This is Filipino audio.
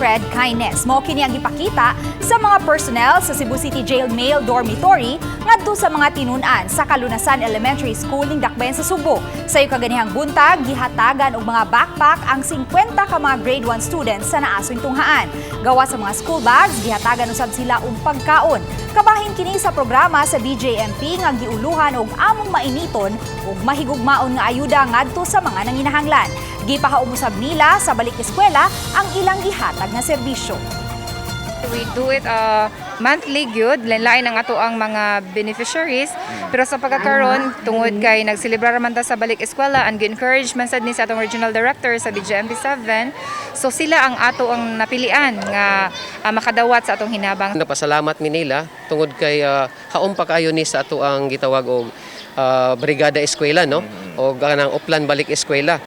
spread kindness. Mao kini ang ipakita sa mga personnel sa Cebu City Jail Male Dormitory ngadto sa mga tinunan sa Kalunasan Elementary School ning Dakbayan sa Subo. Sa ganihang buntag, gihatagan og mga backpack ang 50 ka mga grade 1 students sa naasoy tunghaan. Gawa sa mga school bags, gihatagan usab sila og pagkaon. Kabahin kini sa programa sa DJMP nga giuluhan og among mainiton ug mahigugmaon nga ayuda ngadto sa mga nanginahanglan. Gipahaumusab nila sa balik eskwela ang ilang gihatag nga serbisyo. We do it monthly gyud, lain-lain ang ato ang mga beneficiaries, pero sa pagkakaroon tungod kay nagselebrar man ta sa balik eskwela and gi-encourage man sad ni sa atong regional director sa BJMP 7, so sila ang ato ang napilian nga makadawat sa atong hinabang. Napasalamat mi nila tungod kay haom pa kayo ni sa ato ang gitawag og brigada eskwela, no, o ganang uplan balik eskwela.